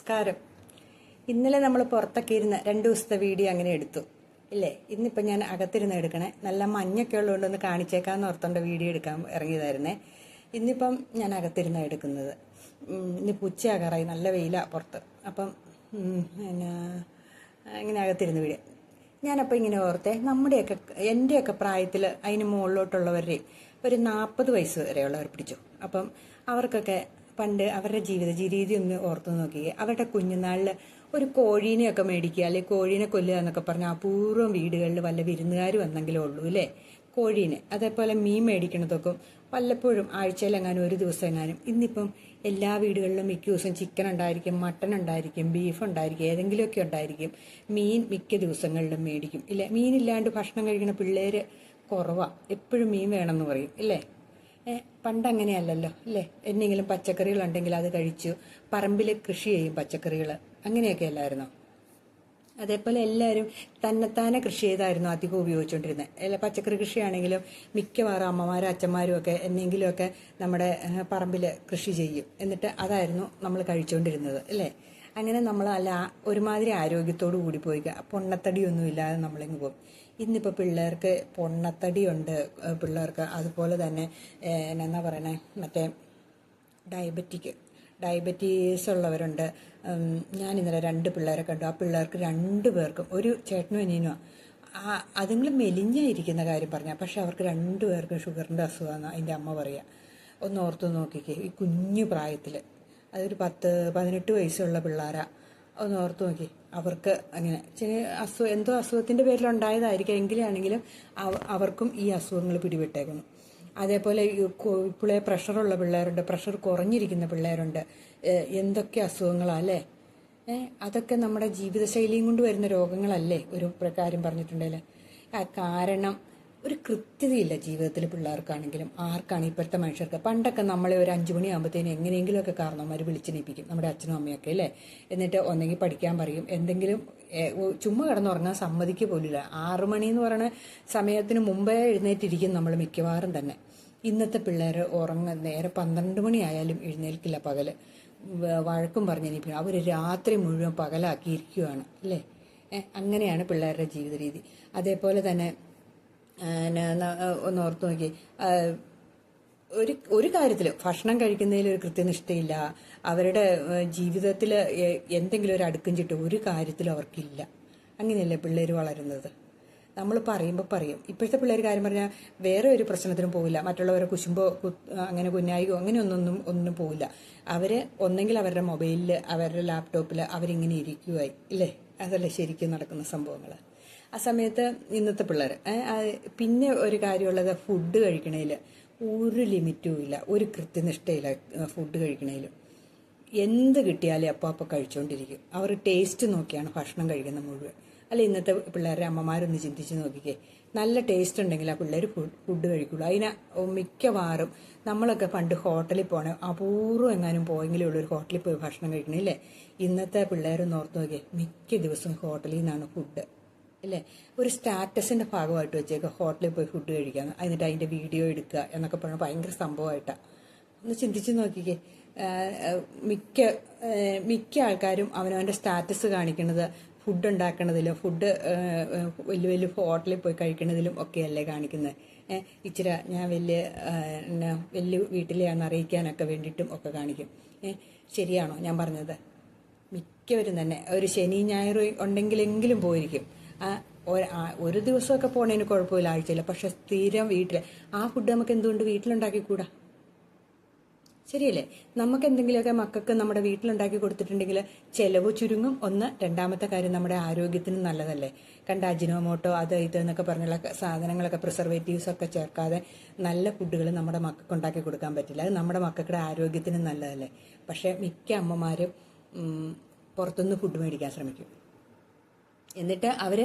നമസ്കാരം. ഇന്നലെ നമ്മൾ പുറത്തൊക്കെ ഇരുന്ന് 2 ദിവസത്തെ വീഡിയോ അങ്ങനെ എടുത്തു ഇല്ലേ. ഇന്നിപ്പോൾ ഞാൻ അകത്തിരുന്ന് എടുക്കണേ. നല്ല മഞ്ഞൊക്കെ ഉള്ളതുകൊണ്ട് ഒന്ന് കാണിച്ചേക്കാമെന്ന് ഓർത്തോണ്ട് വീഡിയോ എടുക്കാൻ ഇറങ്ങിയതായിരുന്നേ. ഇന്നിപ്പം ഞാൻ അകത്തിരുന്ന് എടുക്കുന്നത്. ഇന്നിപ്പോൾ ഉച്ചയാകാറായി, നല്ല വെയിലാണ് പുറത്ത്. അപ്പം പിന്നെ ഇങ്ങനെ അകത്തിരുന്ന് വീഡിയോ ഞാനപ്പോൾ ഇങ്ങനെ ഓർത്തേ, എൻ്റെയൊക്കെ പ്രായത്തിൽ അതിന് മുകളിലോട്ടുള്ളവരുടെയും ഒരു 40 വയസ്സ് വരെയുള്ളവർ പിടിച്ചു. അപ്പം അവർക്കൊക്കെ പണ്ട് അവരുടെ ജീവിത രീതി ഒന്ന് ഓർത്തു നോക്കിയേ. അവരുടെ കുഞ്ഞുനാളിൽ ഒരു കോഴീനെയൊക്കെ മേടിക്കുക, അല്ലെങ്കിൽ കോഴീനെ കൊല്ലുക എന്നൊക്കെ പറഞ്ഞാൽ അപൂർവം വീടുകളിൽ വല്ല വിരുന്നുകാർ വന്നെങ്കിലേ ഉള്ളൂ അല്ലേ കോഴീനെ. അതേപോലെ മീൻ മേടിക്കണതൊക്കെ വല്ലപ്പോഴും ആഴ്ചയിലെങ്ങാനും ഒരു ദിവസം എങ്ങാനും. ഇന്നിപ്പം എല്ലാ വീടുകളിലും മിക്ക ദിവസം ചിക്കൻ ഉണ്ടായിരിക്കും, മട്ടൺ ഉണ്ടായിരിക്കും, ബീഫ് ഉണ്ടായിരിക്കും, ഏതെങ്കിലുമൊക്കെ ഉണ്ടായിരിക്കും. മീൻ മിക്ക ദിവസങ്ങളിലും മേടിക്കും ഇല്ലേ. മീനില്ലാണ്ട് ഭക്ഷണം കഴിക്കുന്ന പിള്ളേർ കുറവാണ്. എപ്പോഴും മീൻ വേണമെന്ന് പറയും ഇല്ലേ. പണ്ടങ്ങനെയല്ലല്ലോ അല്ലേ. എന്തെങ്കിലും പച്ചക്കറികളുണ്ടെങ്കിൽ അത് കഴിച്ചു. പറമ്പിൽ കൃഷി ചെയ്യും പച്ചക്കറികൾ, അങ്ങനെയൊക്കെ അല്ലായിരുന്നോ. അതേപോലെ എല്ലാവരും തന്നെത്താനെ കൃഷി ചെയ്തായിരുന്നു അധികം ഉപയോഗിച്ചുകൊണ്ടിരുന്നത്. അല്ല, പച്ചക്കറി കൃഷിയാണെങ്കിലും മിക്കവാറും അമ്മമാരും അച്ഛന്മാരും ഒക്കെ എന്തെങ്കിലുമൊക്കെ നമ്മുടെ പറമ്പിൽ കൃഷി ചെയ്യും. എന്നിട്ട് അതായിരുന്നു നമ്മൾ കഴിച്ചുകൊണ്ടിരുന്നത് അല്ലേ. അങ്ങനെ നമ്മൾ ഒരുമാതിരി ആരോഗ്യത്തോടു കൂടി പോയി, പൊണ്ണത്തടിയൊന്നും ഇല്ലാതെ നമ്മളിങ്ങ് പോകും. ഇന്നിപ്പോൾ പിള്ളേർക്ക് പൊണ്ണത്തടിയുണ്ട് പിള്ളേർക്ക്. അതുപോലെ തന്നെ എന്നാ പറയണേ, മറ്റേ ഡയബറ്റീസ് ഉള്ളവരുണ്ട്. ഞാൻ ഇന്നലെ 2 പിള്ളേരെ കണ്ടു. ആ പിള്ളേർക്ക് 2 പേർക്കും, ഒരു ചേട്ടനും അനിയനും, അതുങ്ങൾ മെലിഞ്ഞായിരിക്കുന്ന കാര്യം പറഞ്ഞാൽ, പക്ഷെ അവർക്ക് 2 പേർക്കും ഷുഗറിൻ്റെ അസുഖമാണ് അതിൻ്റെ അമ്മ പറയുക. ഒന്ന് ഓർത്ത് നോക്കിക്കേ, ഈ കുഞ്ഞു പ്രായത്തിൽ, അതൊരു 10-18 വയസ്സുള്ള പിള്ളേരാ. ഒന്ന് ഓർത്ത് നോക്കി. അവർക്ക് അങ്ങനെ എന്തോ അസുഖത്തിൻ്റെ പേരിലുണ്ടായതായിരിക്കും, എങ്കിലാണെങ്കിലും അവർക്കും ഈ അസുഖങ്ങൾ പിടിപെട്ടേക്കുന്നു. അതേപോലെ ഇപ്പോഴേ പ്രഷറുള്ള പിള്ളേരുണ്ട്, പ്രഷർ കുറഞ്ഞിരിക്കുന്ന പിള്ളേരുണ്ട്. എന്തൊക്കെ അസുഖങ്ങളാണ് അല്ലേ. അതൊക്കെ നമ്മുടെ ജീവിതശൈലിയും കൊണ്ട് വരുന്ന രോഗങ്ങളല്ലേ ഒരു കാര്യം പറഞ്ഞിട്ടുണ്ടല്ലേ. കാരണം ഒരു കൃത്യതയില്ല ജീവിതത്തിൽ പിള്ളേർക്കാണെങ്കിലും ആർക്കാണ് ഇപ്പോഴത്തെ മനുഷ്യർക്ക്. പണ്ടൊക്കെ നമ്മളെ ഒരു 5 മണിയാകുമ്പോഴത്തേനും എങ്ങനെയെങ്കിലുമൊക്കെ കാരണവന്മാർ വിളിച്ചെണീപ്പിക്കും, നമ്മുടെ അച്ഛനും അമ്മയൊക്കെ അല്ലേ. എന്നിട്ട് ഒന്നെങ്കിൽ പഠിക്കാൻ പറയും, എന്തെങ്കിലും ചുമ്മാ കിടന്നുറങ്ങാൻ സമ്മതിക്കുക പോലില്ല. 6 മണി എന്ന് പറയുന്ന സമയത്തിന് മുമ്പേ എഴുന്നേറ്റിരിക്കും നമ്മൾ മിക്കവാറും തന്നെ. ഇന്നത്തെ പിള്ളേർ നേരെ 12 മണിയായാലും എഴുന്നേൽക്കില്ല. പകല് വഴക്കും പറഞ്ഞെണീപ്പിക്കും. അവർ രാത്രി മുഴുവൻ പകലാക്കിയിരിക്കുകയാണ് അല്ലേ. അങ്ങനെയാണ് പിള്ളേരുടെ ജീവിത രീതി. അതേപോലെ തന്നെ ഒന്ന് ഓർത്ത് നോക്കി, ഒരു കാര്യത്തിൽ ഭക്ഷണം കഴിക്കുന്നതിൽ ഒരു കൃത്യനിഷ്ഠയില്ല. അവരുടെ ജീവിതത്തിൽ എന്തെങ്കിലും ഒരു അടുക്കും ചിട്ടും ഒരു കാര്യത്തിലും അവർക്കില്ല. അങ്ങനെയല്ലേ പിള്ളേർ വളരുന്നത്. നമ്മൾ പറയുമ്പോൾ പറയും. ഇപ്പോഴത്തെ പിള്ളേർ കാര്യം പറഞ്ഞാൽ വേറെ ഒരു പ്രശ്നത്തിനും പോവില്ല. മറ്റുള്ളവരെ കുശുമ്പോ അങ്ങനെ കുഞ്ഞായികോ അങ്ങനെ ഒന്നും പോവില്ല. അവർ ഒന്നെങ്കിൽ അവരുടെ മൊബൈലിൽ, അവരുടെ ലാപ്ടോപ്പിൽ അവരിങ്ങനെ ഇരിക്കുവായി ഇല്ലേ. അതല്ലേ ശരിക്കും നടക്കുന്ന സംഭവങ്ങൾ. ആ സമയത്ത് ഇന്നത്തെ പിള്ളേർ പിന്നെ ഒരു കാര്യമുള്ളത്, ഫുഡ് കഴിക്കണതിൽ ഒരു ലിമിറ്റും ഇല്ല, ഒരു കൃത്യനിഷ്ഠയില്ല. ഫുഡ് കഴിക്കണതിലും എന്ത് കിട്ടിയാലും അപ്പോൾ കഴിച്ചുകൊണ്ടിരിക്കും. അവർ ടേസ്റ്റ് നോക്കിയാണ് ഭക്ഷണം കഴിക്കുന്നത് മുഴുവൻ. അല്ല, ഇന്നത്തെ പിള്ളേരുടെ അമ്മമാരൊന്ന് ചിന്തിച്ച് നോക്കിക്കേ. നല്ല ടേസ്റ്റ് ഉണ്ടെങ്കിൽ ആ പിള്ളേർ ഫുഡ് കഴിക്കുള്ളൂ. മിക്കവാറും നമ്മളൊക്കെ പണ്ട് ഹോട്ടലിൽ പോകണേ, അപൂർവം എങ്ങാനും പോയെങ്കിലും ഉള്ളൊരു ഹോട്ടലിൽ പോയി ഭക്ഷണം കഴിക്കണില്ലേ. ഇന്നത്തെ പിള്ളേരൊന്ന് ഓർത്ത് നോക്കിയേ, മിക്ക ദിവസവും ഹോട്ടലിൽ നിന്നാണ് ഫുഡ് അല്ലേ. ഒരു സ്റ്റാറ്റസിൻ്റെ ഭാഗമായിട്ട് വെച്ചേക്കുക ഹോട്ടലിൽ പോയി ഫുഡ് കഴിക്കുക, എന്നിട്ട് അതിൻ്റെ വീഡിയോ എടുക്കുക എന്നൊക്കെ പറഞ്ഞാൽ ഭയങ്കര സംഭവമായിട്ടാണ്. ഒന്ന് ചിന്തിച്ച് നോക്കിക്കേ. മിക്ക ആൾക്കാരും അവനവൻ്റെ സ്റ്റാറ്റസ് കാണിക്കുന്നത് ഫുഡ് ഉണ്ടാക്കണതിലും വലിയ വലിയ ഹോട്ടലിൽ പോയി കഴിക്കണതിലും ഒക്കെയല്ലേ കാണിക്കുന്നത്. ഇച്ചിരി ഞാൻ വലിയ വീട്ടിലെയാണെന്ന് അറിയിക്കാനൊക്കെ വേണ്ടിയിട്ടും ഒക്കെ കാണിക്കും. ശരിയാണോ ഞാൻ പറഞ്ഞത്? മിക്കവരും തന്നെ ഒരു ശനി ഞായർ ഉണ്ടെങ്കിലെങ്കിലും പോയിരിക്കും. ഒരു ദിവസമൊക്കെ പോണതിന് കുഴപ്പമില്ല, ആഴ്ചയില്ല. പക്ഷെ സ്ഥിരം വീട്ടിൽ ആ ഫുഡ് നമുക്ക് എന്തുകൊണ്ട് വീട്ടിലുണ്ടാക്കിക്കൂടാ? ശരിയല്ലേ. നമുക്ക് എന്തെങ്കിലുമൊക്കെ മക്കൾക്ക് നമ്മുടെ വീട്ടിലുണ്ടാക്കി കൊടുത്തിട്ടുണ്ടെങ്കിൽ ചിലവ് ചുരുങ്ങും. രണ്ടാമത്തെ കാര്യം നമ്മുടെ ആരോഗ്യത്തിന് നല്ലതല്ലേ. അജിനോമോട്ടോ അത് ഇത് എന്നൊക്കെ പറഞ്ഞുള്ള സാധനങ്ങളൊക്കെ, പ്രിസർവേറ്റീവ്സ് ഒക്കെ ചേർക്കാതെ നല്ല ഫുഡുകൾ നമ്മുടെ മക്കൾക്ക് ഉണ്ടാക്കി കൊടുക്കാൻ പറ്റില്ല. അത് നമ്മുടെ മക്കളുടെ ആരോഗ്യത്തിന് നല്ലതല്ലേ. പക്ഷേ മിക്ക അമ്മമാരും പുറത്തുനിന്ന് ഫുഡ് മേടിക്കാൻ ശ്രമിക്കും. എന്നിട്ട് അവർ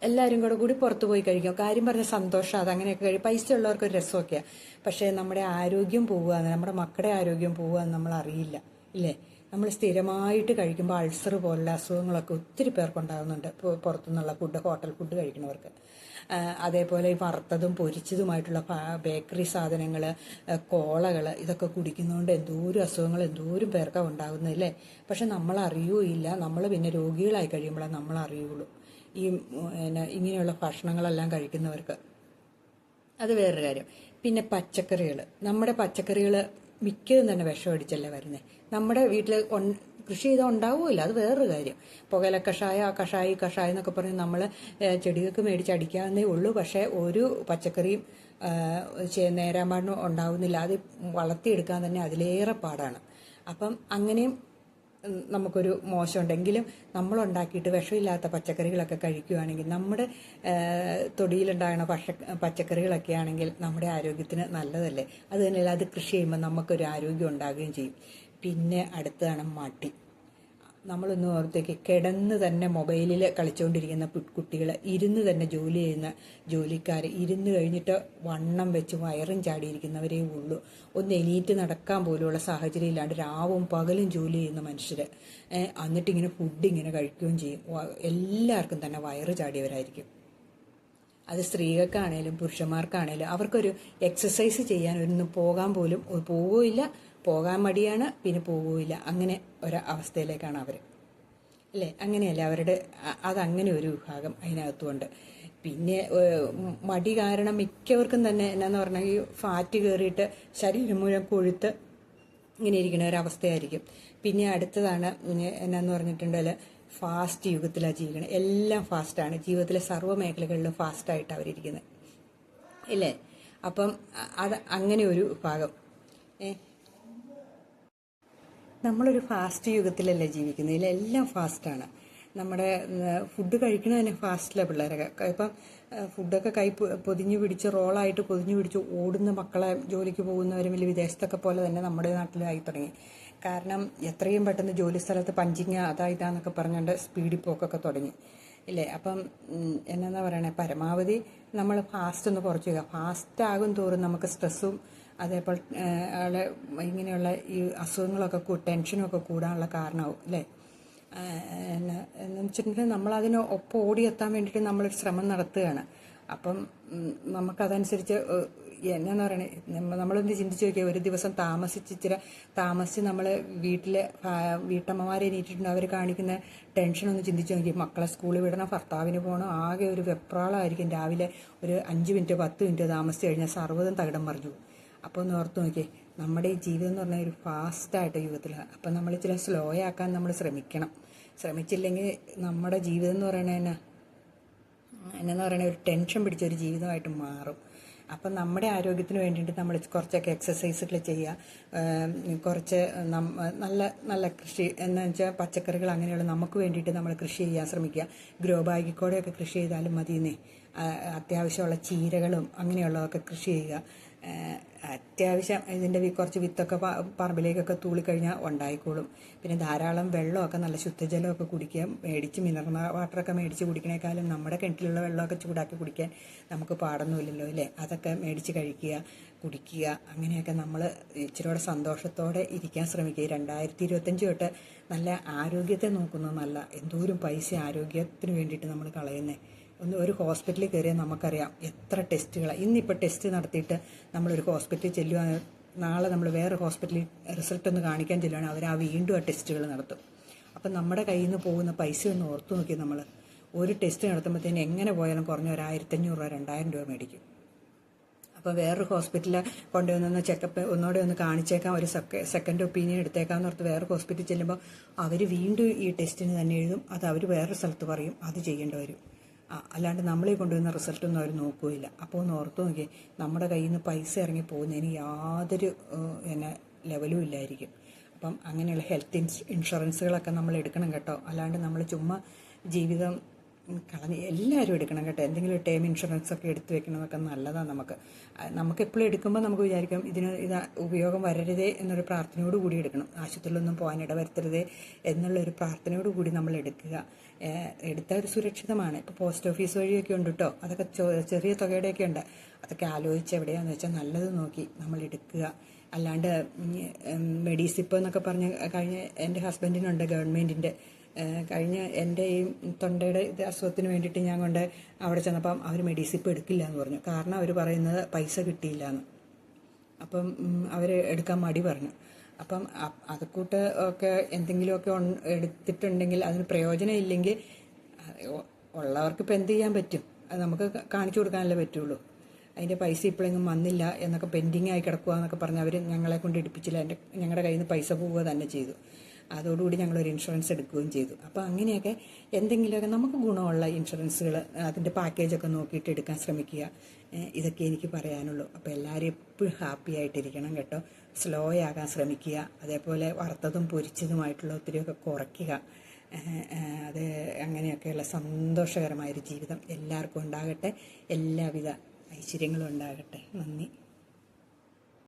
എല്ലാവരും കൂടി പുറത്തു പോയി കഴിക്കും. കാര്യം പറഞ്ഞ സന്തോഷം, അതങ്ങനെയൊക്കെ കഴിയും. പൈസ ഉള്ളവർക്ക് ഒരു രസമൊക്കെയാണ്. പക്ഷേ നമ്മുടെ ആരോഗ്യം പോവുക, നമ്മുടെ മക്കളുടെ ആരോഗ്യം പോവുക എന്ന് നമ്മൾ അറിയില്ല ഇല്ലേ. നമ്മൾ സ്ഥിരമായിട്ട് കഴിക്കുമ്പോൾ അൾസർ പോലുള്ള അസുഖങ്ങളൊക്കെ ഒത്തിരി പേർക്കുണ്ടാകുന്നുണ്ട് പുറത്തുനിന്നുള്ള ഫുഡ്, ഹോട്ടൽ ഫുഡ് കഴിക്കുന്നവർക്ക്. അതേപോലെ ഈ വറുത്തതും പൊരിച്ചതുമായിട്ടുള്ള ബേക്കറി സാധനങ്ങൾ, കോളകൾ, ഇതൊക്കെ കുടിക്കുന്നതുകൊണ്ട് എന്തോരം അസുഖങ്ങൾ എന്തോരം പേർക്കാണ് ഉണ്ടാകുന്നതല്ലേ. പക്ഷെ നമ്മൾ അറിയുകയില്ല. നമ്മൾ പിന്നെ രോഗികളായി കഴിയുമ്പോഴാണ് നമ്മൾ അറിയുള്ളൂ ഈ ഇങ്ങനെയുള്ള ഭക്ഷണങ്ങളെല്ലാം കഴിക്കുന്നവർക്ക്. അത് വേറൊരു കാര്യം. പിന്നെ പച്ചക്കറികൾ, നമ്മുടെ പച്ചക്കറികൾ മിക്കതും തന്നെ വിഷമടിച്ചല്ലേ വരുന്നത്. നമ്മുടെ വീട്ടിൽ കൃഷി ചെയ്താൽ ഉണ്ടാവുമില്ല, അത് വേറൊരു കാര്യം. പുകയില കഷായം എന്നൊക്കെ പറഞ്ഞ് നമ്മൾ ചെടികൾക്ക് മേടിച്ചടിക്കാവുന്നേ ഉള്ളൂ. പക്ഷേ ഒരു പച്ചക്കറിയും നേരാമ്പാടിനും ഉണ്ടാവുന്നില്ല. അത് വളർത്തിയെടുക്കാൻ തന്നെ അതിലേറെ പാടാണ്. അപ്പം അങ്ങനെയും നമുക്കൊരു മോശമുണ്ടെങ്കിലും നമ്മളുണ്ടാക്കിയിട്ട് വിഷമില്ലാത്ത പച്ചക്കറികളൊക്കെ കഴിക്കുകയാണെങ്കിൽ, നമ്മുടെ തൊടിയിലുണ്ടാകുന്ന പച്ചക്കറികളൊക്കെ ആണെങ്കിൽ നമ്മുടെ ആരോഗ്യത്തിന് നല്ലതല്ലേ. അത് തന്നെയല്ല, അത് കൃഷി ചെയ്യുമ്പോൾ നമുക്കൊരു ആരോഗ്യം ഉണ്ടാകുകയും ചെയ്യും. പിന്നെ അടുത്തതാണ് മടി. നമ്മളൊന്ന് ഓർത്തേക്ക്, കിടന്ന് തന്നെ മൊബൈലിൽ കളിച്ചുകൊണ്ടിരിക്കുന്ന കുട്ടികൾ, ഇരുന്ന് തന്നെ ജോലി ചെയ്യുന്ന ജോലിക്കാർ, ഇരുന്ന് കഴിഞ്ഞിട്ട് വണ്ണം വെച്ച് വയറും ചാടിയിരിക്കുന്നവരേ ഉള്ളൂ. ഒന്ന് എണീറ്റ് നടക്കാൻ പോലുള്ള സാഹചര്യം ഇല്ലാണ്ട് രാവും പകലും ജോലി ചെയ്യുന്ന മനുഷ്യർ, എന്നിട്ടിങ്ങനെ ഫുഡ് ഇങ്ങനെ കഴിക്കുകയും ചെയ്യും. എല്ലാവർക്കും തന്നെ വയറ് ചാടിയവരായിരിക്കും. അത് സ്ത്രീകൾക്കാണേലും പുരുഷന്മാർക്കാണേലും അവർക്കൊരു എക്സസൈസ് ചെയ്യാൻ ഒന്നും പോകാൻ പോലും പോവുകയില്ല. പോകാൻ മടിയാണ്, പിന്നെ പോവുകയില്ല. അങ്ങനെ ഒരവസ്ഥയിലേക്കാണ് അവർ, അല്ലേ? അങ്ങനെയല്ല അവരുടെ, അതങ്ങനെ ഒരു വിഭാഗം അതിനകത്തുകൊണ്ട്. പിന്നെ മടി കാരണം മിക്കവർക്കും തന്നെ എന്നാന്ന് പറഞ്ഞാൽ ഈ ഫാറ്റ് കയറിയിട്ട് ശരീരം മുഴുവൻ കൊഴുത്ത് ഇങ്ങനെ ഇരിക്കുന്ന ഒരവസ്ഥയായിരിക്കും. പിന്നെ അടുത്തതാണ് എന്നാന്ന് പറഞ്ഞിട്ടുണ്ടെങ്കിൽ ഫാസ്റ്റ് യുഗത്തിലാണ് ജീവിക്കുന്നത്. എല്ലാം ഫാസ്റ്റാണ്. ജീവിതത്തിലെ സർവ്വ മേഖലകളിലും ഫാസ്റ്റായിട്ടാണ് അവരിയ്ക്കുന്നത്, ഇല്ലേ? അപ്പം അത് അങ്ങനെ ഒരു ഭാഗം. നമ്മളൊരു ഫാസ്റ്റ് യുഗത്തിലല്ലേ ജീവിക്കുന്നത്. ഇതിലെല്ലാം ഫാസ്റ്റാണ്. നമ്മുടെ ഫുഡ് കഴിക്കണത് തന്നെ ഫാസ്റ്റിലാണ് പിള്ളേരൊക്കെ. ഇപ്പം ഫുഡൊക്കെ പൊതിഞ്ഞു പിടിച്ച് റോളായിട്ട് പൊതിഞ്ഞു പിടിച്ച് ഓടുന്ന മക്കളെ, ജോലിക്ക് പോകുന്നവരും വലിയ വിദേശത്തൊക്കെ പോലെ തന്നെ നമ്മുടെ നാട്ടിലായി തുടങ്ങി. കാരണം എത്രയും പെട്ടെന്ന് ജോലി സ്ഥലത്ത് പഞ്ചിങ് ഇതാന്നൊക്കെ പറഞ്ഞുകൊണ്ട് സ്പീഡിൽ പോക്കൊക്കെ തുടങ്ങി, ഇല്ലേ? അപ്പം എന്നാ പറയണേ, പരമാവധി നമ്മൾ ഫാസ്റ്റ് ഒന്ന് കുറച്ച് ചെയ്യുക. ഫാസ്റ്റ് ആകും തോറും നമുക്ക് സ്ട്രെസ്സും അതേപോലെ ഇങ്ങനെയുള്ള ഈ അസുഖങ്ങളൊക്കെ ടെൻഷനൊക്കെ കൂടാനുള്ള കാരണമാവും, അല്ലേ? എന്ന് വെച്ചിട്ടുണ്ടെങ്കിൽ നമ്മളതിന് ഒപ്പം ഓടിയെത്താൻ വേണ്ടിയിട്ട് നമ്മളൊരു ശ്രമം നടത്തുകയാണ്. അപ്പം നമുക്കതനുസരിച്ച് എന്നാന്ന് പറയണേ, നമ്മളൊന്ന് ചിന്തിച്ച് നോക്കിയാൽ, ഒരു ദിവസം താമസിച്ച് നമ്മൾ വീട്ടമ്മമാരെ എണീറ്റിട്ടുണ്ട്, അവർ കാണിക്കുന്ന ടെൻഷനൊന്ന് ചിന്തിച്ച് നോക്കി. മക്കളെ സ്കൂളിൽ വിടണം, ഭർത്താവിന് പോകണം, ആകെ ഒരു വെപ്രാളമായിരിക്കും. രാവിലെ ഒരു 5 മിനിറ്റ് 10 മിനിറ്റ് താമസിച്ച് കഴിഞ്ഞാൽ സർവ്വതും തകിടം മറിഞ്ഞു. അപ്പോൾ ഒന്ന് ഓർത്ത് നോക്കിയേ, നമ്മുടെ ഈ ജീവിതം എന്ന് പറഞ്ഞാൽ ഒരു ഫാസ്റ്റായിട്ട് യുഗത്തിലാണ്. അപ്പം നമ്മൾ ഇച്ചിരി സ്ലോ ആക്കാൻ നമ്മൾ ശ്രമിക്കണം. ശ്രമിച്ചില്ലെങ്കിൽ നമ്മുടെ ജീവിതം എന്ന് പറയണത് എന്നു പറയണത് ഒരു ടെൻഷൻ പിടിച്ചൊരു ജീവിതമായിട്ട് മാറും. അപ്പം നമ്മുടെ ആരോഗ്യത്തിന് വേണ്ടിയിട്ട് നമ്മൾ കുറച്ചൊക്കെ എക്സസൈസുകൾ ചെയ്യുക. കുറച്ച് നല്ല നല്ല കൃഷി എന്ന് വെച്ചാൽ പച്ചക്കറികൾ അങ്ങനെയുള്ള നമുക്ക് വേണ്ടിയിട്ട് നമ്മൾ കൃഷി ചെയ്യാൻ ശ്രമിക്കുക. ഗ്രോ ബാഗിൽ കൂടെയൊക്കെ കൃഷി ചെയ്താലും മതിയെന്നേ. അത്യാവശ്യമുള്ള ചീരകളും അങ്ങനെയുള്ളതൊക്കെ കൃഷി ചെയ്യുക. അത്യാവശ്യം ഇതിൻ്റെ കുറച്ച് വിത്തൊക്കെ പറമ്പിലേക്കൊക്കെ തൂളിക്കഴിഞ്ഞാൽ ഉണ്ടായിക്കോളും. പിന്നെ ധാരാളം വെള്ളമൊക്കെ, നല്ല ശുദ്ധജലമൊക്കെ കുടിക്കുക. മിനറൽ വാട്ടറൊക്കെ മേടിച്ച് കുടിക്കണേക്കാളും നമ്മുടെ കിണറ്റിലുള്ള വെള്ളമൊക്കെ ചൂടാക്കി കുടിക്കാൻ നമുക്ക് പാടൊന്നുമില്ലല്ലോ, അല്ലേ? അതൊക്കെ മേടിച്ച് കുടിക്കുക. അങ്ങനെയൊക്കെ നമ്മൾ ഇച്ചിരിയോടെ സന്തോഷത്തോടെ ഇരിക്കാൻ ശ്രമിക്കുക. 2025 തൊട്ട് നല്ല ആരോഗ്യത്തെ നോക്കുന്നത് നല്ല, എന്തോരം പൈസ ആരോഗ്യത്തിന് വേണ്ടിയിട്ട് നമ്മൾ കളയുന്നത്. ഒരു ഹോസ്പിറ്റലിൽ കയറിയാൽ നമുക്കറിയാം എത്ര ടെസ്റ്റുകളാണ്. ഇന്നിപ്പോൾ ടെസ്റ്റ് നടത്തിയിട്ട് നമ്മളൊരു ഹോസ്പിറ്റലിൽ ചെല്ലുകയാണ്, നാളെ നമ്മൾ വേറെ ഹോസ്പിറ്റലിൽ റിസൾട്ട് ഒന്ന് കാണിക്കാൻ ചെല്ലുകയാണ്, അവർ വീണ്ടും ആ ടെസ്റ്റുകൾ നടത്തും. അപ്പം നമ്മുടെ കയ്യിൽ നിന്ന് പോകുന്ന പൈസ ഒന്ന് ഓർത്തു നോക്കി. നമ്മൾ ഒരു ടെസ്റ്റ് നടത്തുമ്പോഴത്തേന് എങ്ങനെ പോയാലും കുറഞ്ഞ ഒരു 1500 രൂപ 2000 രൂപ മേടിക്കും. അപ്പോൾ വേറൊരു ഹോസ്പിറ്റലിൽ കൊണ്ടുവന്ന് ചെക്കപ്പ് ഒന്നുകൂടെ ഒന്ന് കാണിച്ചേക്കാം, ഒരു സെക്കൻഡ് ഒപ്പീനിയൻ എടുത്തേക്കാമെന്ന് ഓർത്ത് വേറെ ഹോസ്പിറ്റലിൽ ചെല്ലുമ്പോൾ അവർ വീണ്ടും ഈ ടെസ്റ്റിന് തന്നെ എഴുതും. അത് അവർ വേറെ സ്ഥലത്ത് പറയും, അത് ചെയ്യേണ്ടി വരും. അല്ലാണ്ട് നമ്മളീ കൊണ്ടുവരുന്ന റിസൾട്ടൊന്നും അവർ നോക്കുകയില്ല. അപ്പോൾ ഒന്ന് ഓർത്ത് നോക്കി, നമ്മുടെ കയ്യിൽ നിന്ന് പൈസ ഇറങ്ങി പോകുന്നതിന് യാതൊരു ലെവലും ഇല്ലായിരിക്കും. അപ്പം അങ്ങനെയുള്ള ഹെൽത്ത് ഇൻഷുറൻസുകളൊക്കെ നമ്മൾ എടുക്കണം കേട്ടോ. അല്ലാണ്ട് നമ്മൾ ചുമ്മാ ജീവിതം എല്ലാവരും എടുക്കണം കേട്ടോ. എന്തെങ്കിലും ടേം ഇൻഷുറൻസ് ഒക്കെ എടുത്തു വെക്കണതൊക്കെ നല്ലതാണ്. നമുക്ക് എപ്പോഴും എടുക്കുമ്പോൾ നമുക്ക് വിചാരിക്കാം ഇത് ഉപയോഗം വരരുതേ എന്നൊരു പ്രാർത്ഥനയോട് കൂടി എടുക്കണം. ആശുപത്രിയിലൊന്നും പോകാൻ ഇടവരുത്തരുതേ എന്നുള്ളൊരു പ്രാർത്ഥനയോട് കൂടി നമ്മൾ എടുക്കുക. എടുത്താൽ ഒരു സുരക്ഷിതമാണ്. ഇപ്പോൾ പോസ്റ്റ് ഓഫീസ് വഴിയൊക്കെ ഉണ്ട് കേട്ടോ. അതൊക്കെ ചെറിയ തുകയുടെയൊക്കെ ഉണ്ട്. അതൊക്കെ ആലോചിച്ച് എവിടെയാണെന്ന് വെച്ചാൽ നല്ലത് നോക്കി നമ്മൾ എടുക്കുക. അല്ലാണ്ട് മെഡിസിപ്പ് എന്നൊക്കെ പറഞ്ഞ് കഴിഞ്ഞ എൻ്റെ ഹസ്ബൻഡിനുണ്ട് ഗവൺമെൻറ്റിൻ്റെ കഴിഞ്ഞ എൻ്റെ ഈ തൊണ്ടയുടെ ഇത് അസുഖത്തിന് വേണ്ടിയിട്ട് ഞാൻ കൊണ്ട് അവിടെ ചെന്നപ്പം അവർ മെഡിസിപ്പ് എടുക്കില്ല എന്ന് പറഞ്ഞു. കാരണം അവർ പറയുന്നത് പൈസ കിട്ടിയില്ല എന്ന്. അപ്പം അവർ എടുക്കാൻ മടി പറഞ്ഞു. അപ്പം അതുകൂട്ട് ഒക്കെ എന്തെങ്കിലുമൊക്കെ എടുത്തിട്ടുണ്ടെങ്കിൽ അതിന് പ്രയോജനം ഇല്ലെങ്കിൽ ഉള്ളവർക്ക് ഇപ്പം എന്ത് ചെയ്യാൻ പറ്റും? അത് നമുക്ക് കാണിച്ചു കൊടുക്കാനല്ലേ പറ്റുള്ളൂ. അതിൻ്റെ പൈസ ഇപ്പോഴെങ്കിലും വന്നില്ല എന്നൊക്കെ പെൻഡിങ് ആയി കിടക്കുക എന്നൊക്കെ പറഞ്ഞ് അവർ ഞങ്ങളെ കൊണ്ട് എടുപ്പിച്ചില്ല. ഞങ്ങളുടെ കയ്യിൽ നിന്ന് പൈസ പോവുക തന്നെ ചെയ്തു. അതോടുകൂടി ഞങ്ങളൊരു ഇൻഷുറൻസ് എടുക്കുകയും ചെയ്തു. അപ്പോൾ അങ്ങനെയൊക്കെ എന്തെങ്കിലുമൊക്കെ നമുക്ക് ഗുണമുള്ള ഇൻഷുറൻസുകൾ അതിൻ്റെ പാക്കേജൊക്കെ നോക്കിയിട്ട് എടുക്കാൻ ശ്രമിക്കുക. ഇതൊക്കെ എനിക്ക് പറയാനുള്ളൂ. അപ്പോൾ എല്ലാവരും എപ്പോഴും ഹാപ്പി ആയിട്ടിരിക്കണം കേട്ടോ. സ്ലോ ആകാൻ ശ്രമിക്കുക. അതേപോലെ വറുത്തതും പൊരിച്ചതുമായിട്ടുള്ള ഒത്തിരിയൊക്കെ കുറയ്ക്കുക. അത് അങ്ങനെയൊക്കെയുള്ള സന്തോഷകരമായൊരു ജീവിതം എല്ലാവർക്കും ഉണ്ടാകട്ടെ. എല്ലാവിധ ഐശ്വര്യങ്ങളും ഉണ്ടാകട്ടെ. നന്ദി.